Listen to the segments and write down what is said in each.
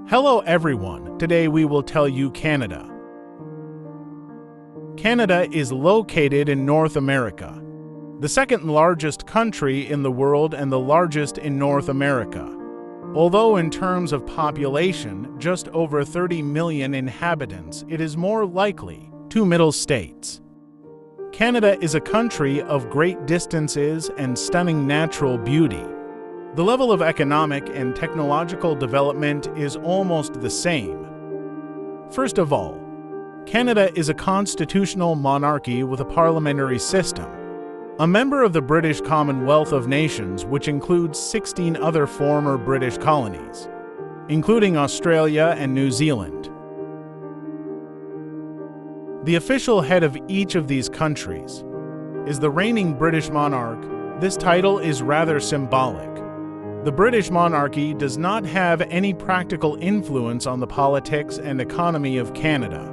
Hello everyone, today we will tell you Canada. Canada is located in North America, the second largest country in the world and the largest in North America. Although in terms of population, just over 30 million inhabitants, it is more likely two middle states. Canada is a country of great distances and stunning natural beauty. The level of economic and technological development is almost the same. First of all, Canada is a constitutional monarchy with a parliamentary system. A member of the British Commonwealth of Nations, which includes 16 other former British colonies, including Australia and New Zealand. The official head of each of these countries is the reigning British monarch. This title is rather symbolic. The British monarchy does not have any practical influence on the politics and economy of Canada.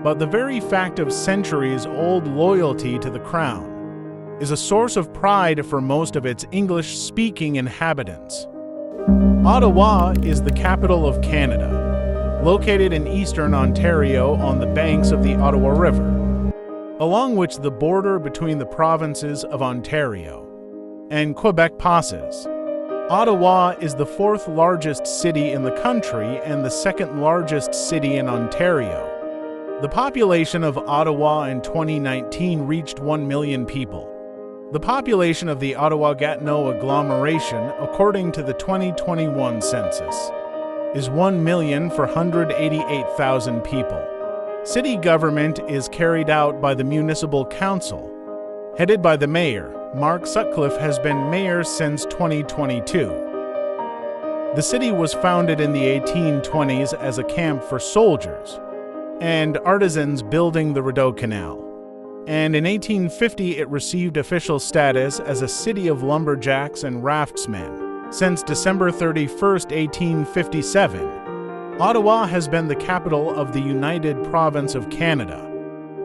But the very fact of centuries-old loyalty to the Crown is a source of pride for most of its English-speaking inhabitants. Ottawa is the capital of Canada, located in eastern Ontario on the banks of the Ottawa River, along which the border between the provinces of Ontario and Quebec passes. Ottawa is the fourth largest city in the country and the second largest city in Ontario. The population of Ottawa in 2019 reached 1 million people. The population of the Ottawa-Gatineau agglomeration, according to the 2021 census, is 1,488,000 people. City government is carried out by the municipal council, headed by the mayor. Mark Sutcliffe has been mayor since 2022. The city was founded in the 1820s as a camp for soldiers and artisans building the Rideau Canal, and in 1850 it received official status as a city of lumberjacks and raftsmen. Since December 31, 1857, Ottawa has been the capital of the United Province of Canada,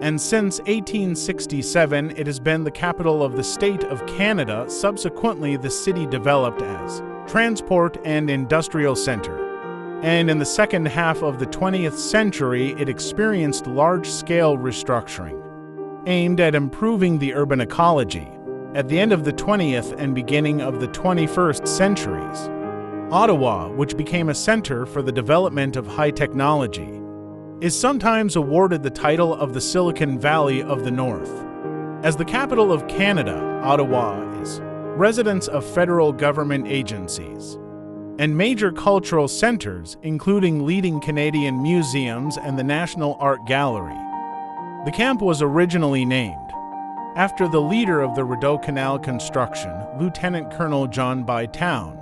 and since 1867 it has been the capital of the state of Canada. Subsequently, the city developed as transport and industrial center, and in the second half of the 20th century it experienced large-scale restructuring aimed at improving the urban ecology. At the end of the 20th and beginning of the 21st centuries, Ottawa, which became a center for the development of high technology, is sometimes awarded the title of the Silicon Valley of the North. As the capital of Canada, Ottawa is residence of federal government agencies and major cultural centers, including leading Canadian museums and the National Art Gallery. The camp was originally named after the leader of the Rideau Canal construction, Lieutenant Colonel John Bytown.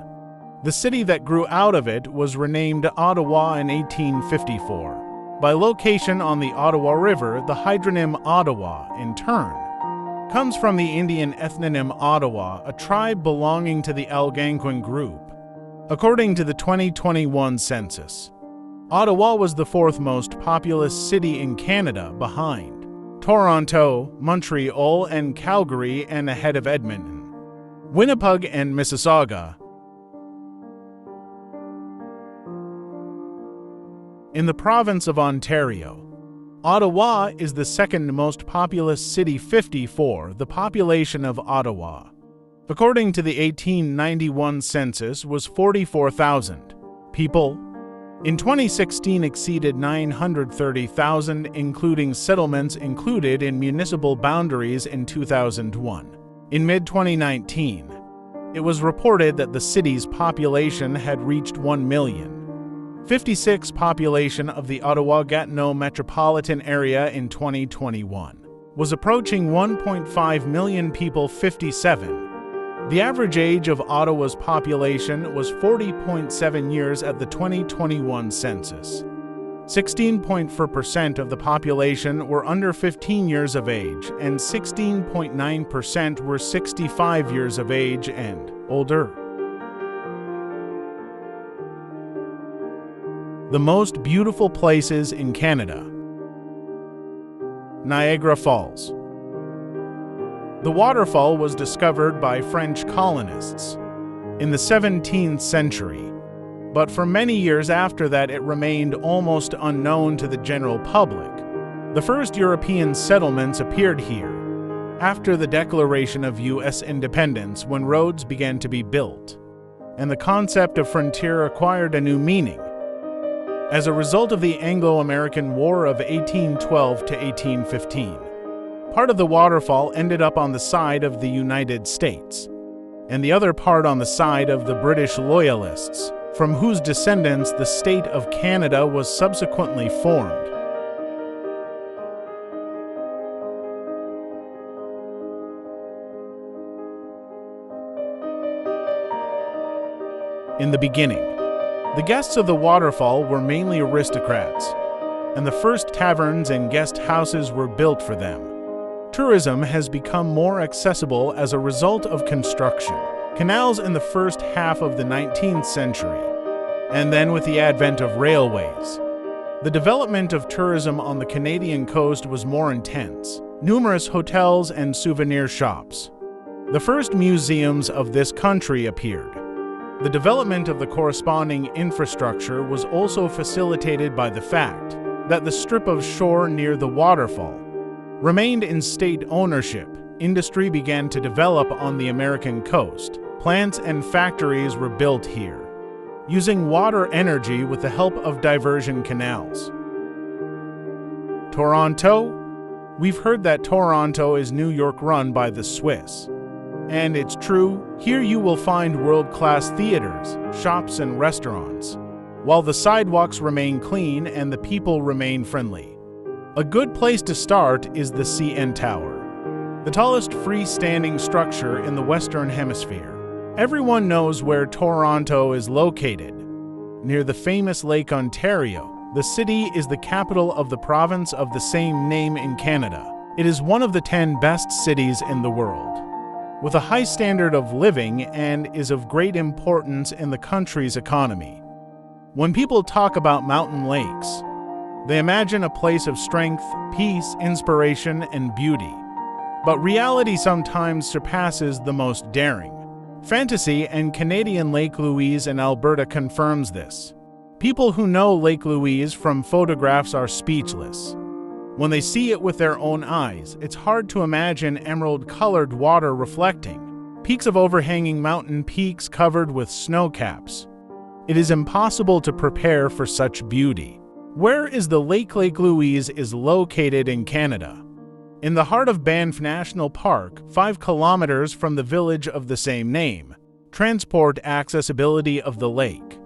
The city that grew out of it was renamed Ottawa in 1854. By location on the Ottawa River, the hydronym Ottawa, in turn, comes from the Indian ethnonym Ottawa, a tribe belonging to the Algonquin group. According to the 2021 census, Ottawa was the fourth most populous city in Canada, behind Toronto, Montreal, and Calgary, and ahead of Edmonton, Winnipeg, and Mississauga. In the province of Ontario, Ottawa is the second most populous city. 54. The population of Ottawa, according to the 1891 census, was 44,000 people. In 2016 exceeded 930,000, including settlements included in municipal boundaries in 2001. In mid-2019, it was reported that the city's population had reached 1 million. 56 population of the Ottawa-Gatineau metropolitan area in 2021 was approaching 1.5 million people. 57. The average age of Ottawa's population was 40.7 years at the 2021 census. 16.4% of the population were under 15 years of age, and 16.9% were 65 years of age and older. The most beautiful places in Canada. Niagara Falls. The waterfall was discovered by French colonists in the 17th century but for many years after that it remained almost unknown to the general public. The first European settlements appeared here after the declaration of U.S. independence, when roads began to be built, and the concept of frontier acquired a new meaning. As a result of the Anglo-American War of 1812 to 1815, part of the waterfall ended up on the side of the United States, and the other part on the side of the British Loyalists, from whose descendants the state of Canada was subsequently formed. In the beginning, the guests of the waterfall were mainly aristocrats, and the first taverns and guest houses were built for them. Tourism has become more accessible as a result of construction, canals in the first half of the 19th century, and then with the advent of railways. The development of tourism on the Canadian coast was more intense. Numerous hotels and souvenir shops. The first museums of this country appeared. The development of the corresponding infrastructure was also facilitated by the fact that the strip of shore near the waterfall remained in state ownership. Industry began to develop on the American coast. Plants and factories were built here, using water energy with the help of diversion canals. Toronto? We've heard that Toronto is New York run by the Swiss. And it's true, here you will find world-class theaters, shops, and restaurants, while the sidewalks remain clean and the people remain friendly. A good place to start is the CN Tower, the tallest freestanding structure in the Western Hemisphere. Everyone knows where Toronto is located. Near the famous Lake Ontario, the city is the capital of the province of the same name in Canada. It is one of the 10 best cities in the world, with a high standard of living, and is of great importance in the country's economy. When people talk about mountain lakes, they imagine a place of strength, peace, inspiration, and beauty. But reality sometimes surpasses the most daring fantasy, and Canadian Lake Louise in Alberta confirms this. People who know Lake Louise from photographs are speechless. When they see it with their own eyes, it's hard to imagine emerald-colored water reflecting, peaks of overhanging mountain peaks covered with snow caps. It is impossible to prepare for such beauty. Where is the Lake Louise is located in Canada? In the heart of Banff National Park, 5 kilometers from the village of the same name. Transport accessibility of the lake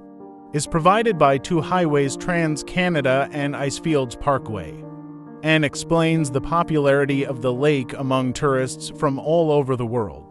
is provided by 2 highways, Trans-Canada and Icefields Parkway, and explains the popularity of the lake among tourists from all over the world.